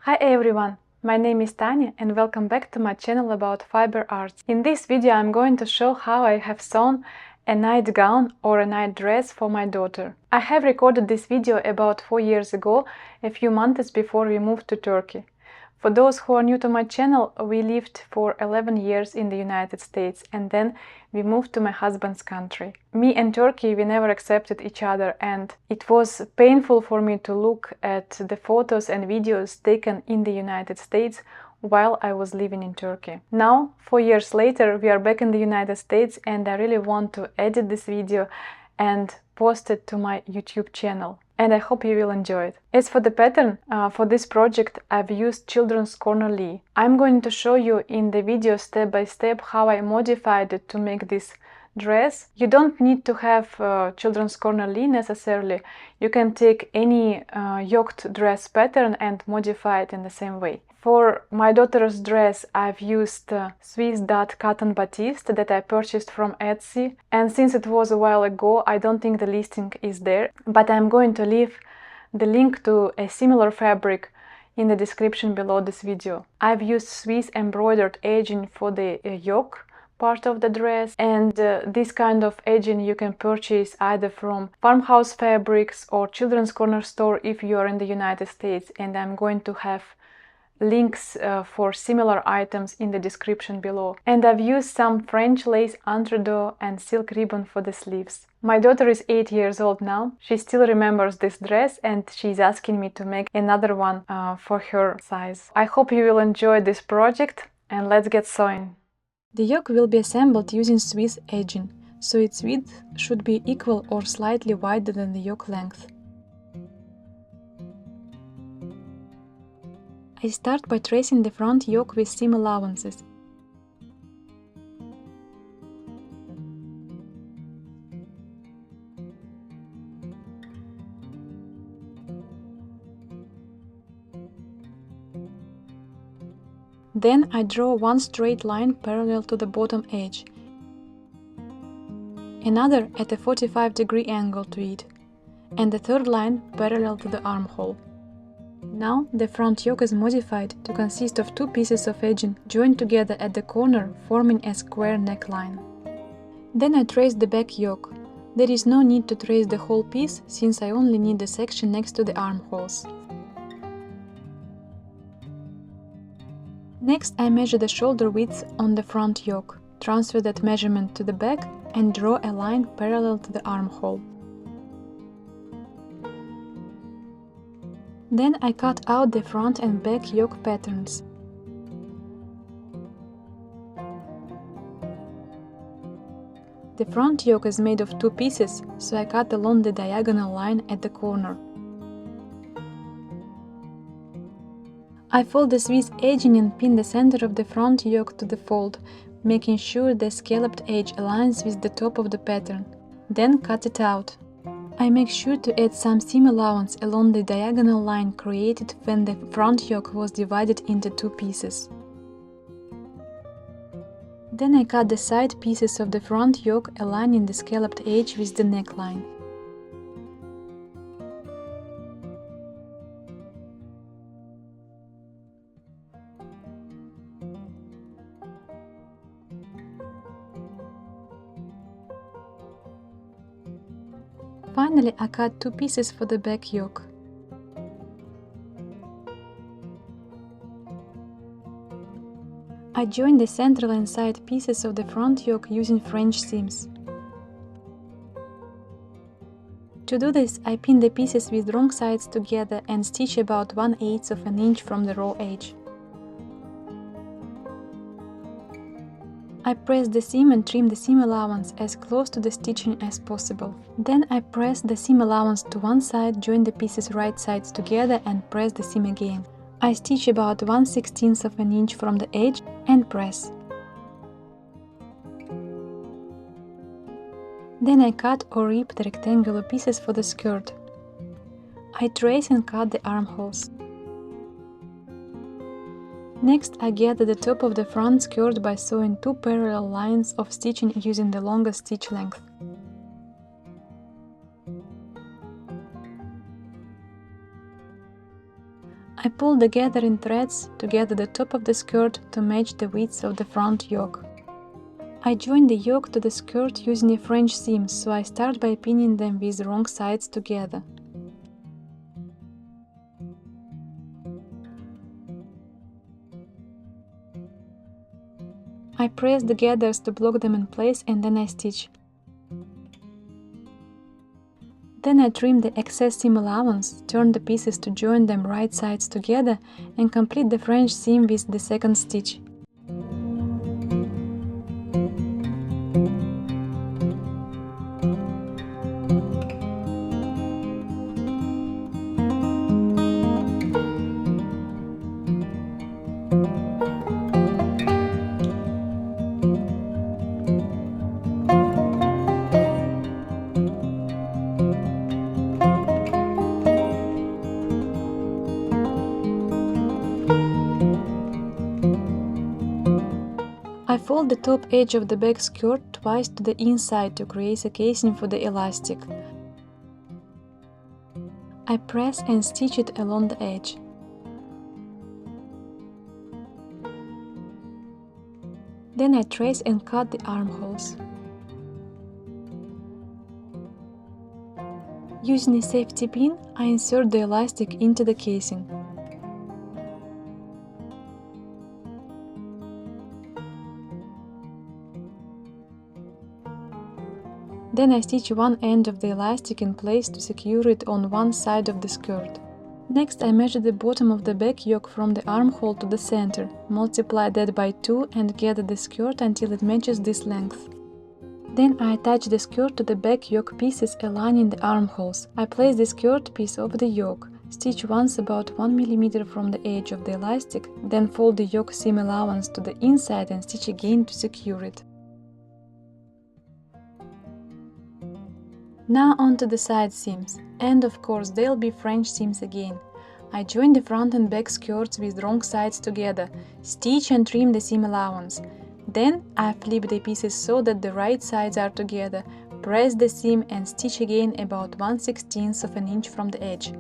Hi everyone, my name is Tanya and welcome back to my channel about fiber arts. In this video I'm going to show how I have sewn a nightgown or a night dress for my daughter. I have recorded this video about 4 years ago, a few months before we moved to Turkey. For those who are new to my channel, we lived for 11 years in the United States and then we moved to my husband's country. Me and Turkey, we never accepted each other, and it was painful for me to look at the photos and videos taken in the United States while I was living in Turkey. Now, 4 years later, we are back in the United States and I really want to edit this video and post it to my YouTube channel. And I hope you will enjoy it. As for the pattern, for this project I've used children's corner. I'm going to show you in the video step by step how I modified it to make this dress. You don't need to have children's corner necessarily. You can take any yoked dress pattern and modify it in the same way. For my daughter's dress, I've used Swiss dot cotton batiste that I purchased from Etsy, and since it was a while ago, I don't think the listing is there, but I'm going to leave the link to a similar fabric in the description below this video. I've used Swiss embroidered edging for the yoke part of the dress, and this kind of edging you can purchase either from Farmhouse Fabrics or Children's Corner store if you are in the United States, and I'm going to have links for similar items in the description below. And I've used some French lace entredeux and silk ribbon for the sleeves. My daughter is 8 years old now. She still remembers this dress and she's asking me to make another one for her size. I hope you will enjoy this project, and let's get sewing. The yoke will be assembled using Swiss edging, so its width should be equal or slightly wider than the yoke length. I start by tracing the front yoke with seam allowances. Then I draw one straight line parallel to the bottom edge, another at a 45-degree angle to it, and the third line parallel to the armhole. Now the front yoke is modified to consist of two pieces of edging joined together at the corner, forming a square neckline. Then I trace the back yoke. There is no need to trace the whole piece, since I only need the section next to the armholes. Next I measure the shoulder width on the front yoke, transfer that measurement to the back and draw a line parallel to the armhole. Then I cut out the front and back yoke patterns. The front yoke is made of two pieces, so I cut along the diagonal line at the corner. I fold the Swiss edging and pin the center of the front yoke to the fold, making sure the scalloped edge aligns with the top of the pattern. Then cut it out. I make sure to add some seam allowance along the diagonal line created when the front yoke was divided into two pieces. Then I cut the side pieces of the front yoke, aligning the scalloped edge with the neckline. Finally, I cut two pieces for the back yoke. I join the central and side pieces of the front yoke using French seams. To do this, I pin the pieces with wrong sides together and stitch about 1/8 of an inch from the raw edge. I press the seam and trim the seam allowance as close to the stitching as possible. Then I press the seam allowance to one side, join the pieces right sides together and press the seam again. I stitch about 1/16 of an inch from the edge and press. Then I cut or rip the rectangular pieces for the skirt. I trace and cut the armholes. Next, I gather the top of the front skirt by sewing two parallel lines of stitching using the longest stitch length. I pull the gathering threads together the top of the skirt to match the width of the front yoke. I join the yoke to the skirt using a French seam, so I start by pinning them with wrong sides together. I press the gathers to block them in place and then I stitch. Then I trim the excess seam allowance, turn the pieces to join them right sides together and complete the French seam with the second stitch. I fold the top edge of the back skirt twice to the inside to create a casing for the elastic. I press and stitch it along the edge. Then I trace and cut the armholes. Using a safety pin, I insert the elastic into the casing. Then I stitch one end of the elastic in place to secure it on one side of the skirt. Next I measure the bottom of the back yoke from the armhole to the center, multiply that by 2 and gather the skirt until it matches this length. Then I attach the skirt to the back yoke pieces aligning the armholes. I place the skirt piece over the yoke, stitch once about 1 mm from the edge of the elastic, then fold the yoke seam allowance to the inside and stitch again to secure it. Now onto the side seams, and of course they'll be French seams again. I join the front and back skirts with wrong sides together, stitch and trim the seam allowance. Then I flip the pieces so that the right sides are together, press the seam and stitch again about 1/16 of an inch from the edge.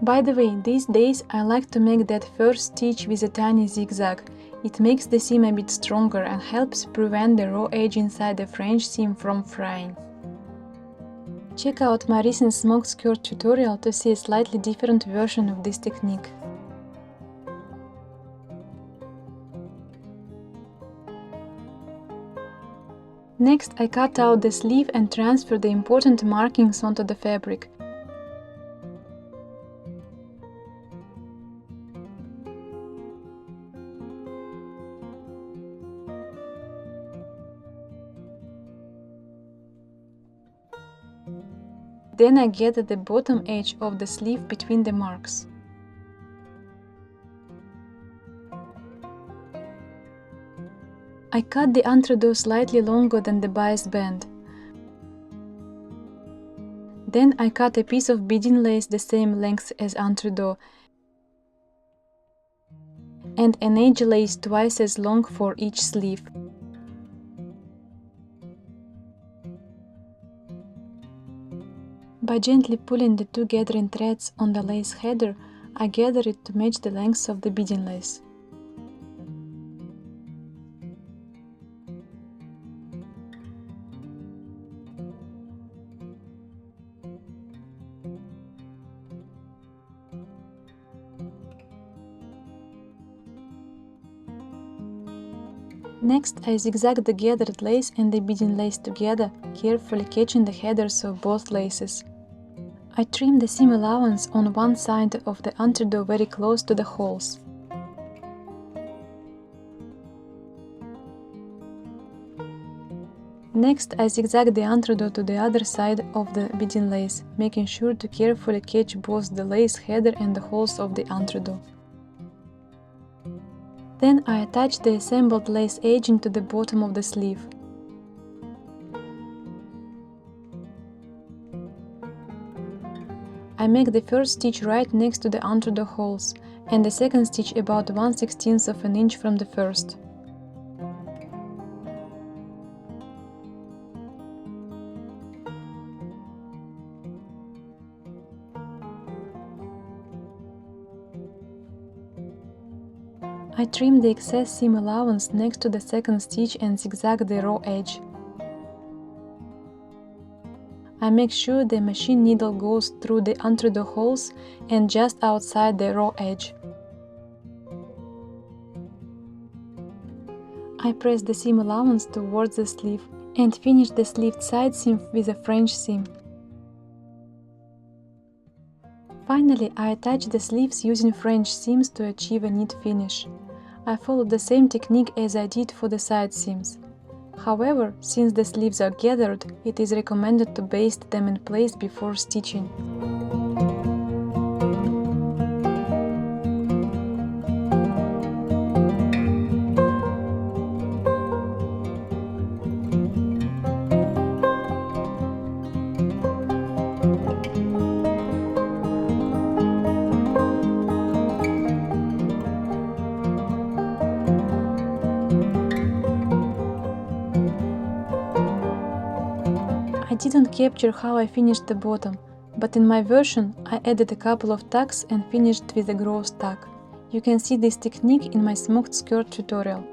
By the way, these days I like to make that first stitch with a tiny zigzag. It makes the seam a bit stronger and helps prevent the raw edge inside the French seam from frying. Check out my recent smoked skirt tutorial to see a slightly different version of this technique. Next, I cut out the sleeve and transfer the important markings onto the fabric. Then I gather the bottom edge of the sleeve between the marks. I cut the entredeux slightly longer than the bias band. Then I cut a piece of beading lace the same length as entredeux and an edge lace twice as long for each sleeve. By gently pulling the two gathering threads on the lace header, I gather it to match the length of the beading lace. Next, I zigzag the gathered lace and the beading lace together, carefully catching the headers of both laces. I trim the seam allowance on one side of the entredeux very close to the holes. Next, I zigzag the entredeux to the other side of the beading lace, making sure to carefully catch both the lace header and the holes of the entredeux. Then I attach the assembled lace edging to the bottom of the sleeve. I make the first stitch right next to the entredeux holes, and the second stitch about 1/16 of an inch from the first. I trim the excess seam allowance next to the second stitch and zigzag the raw edge. I make sure the machine needle goes through the entredeux holes and just outside the raw edge. I press the seam allowance towards the sleeve and finish the sleeved side seam with a French seam. Finally, I attach the sleeves using French seams to achieve a neat finish. I follow the same technique as I did for the side seams. However, since the sleeves are gathered, it is recommended to baste them in place before stitching. I didn't capture how I finished the bottom, but in my version I added a couple of tucks and finished with a gross tuck. You can see this technique in my smoked skirt tutorial.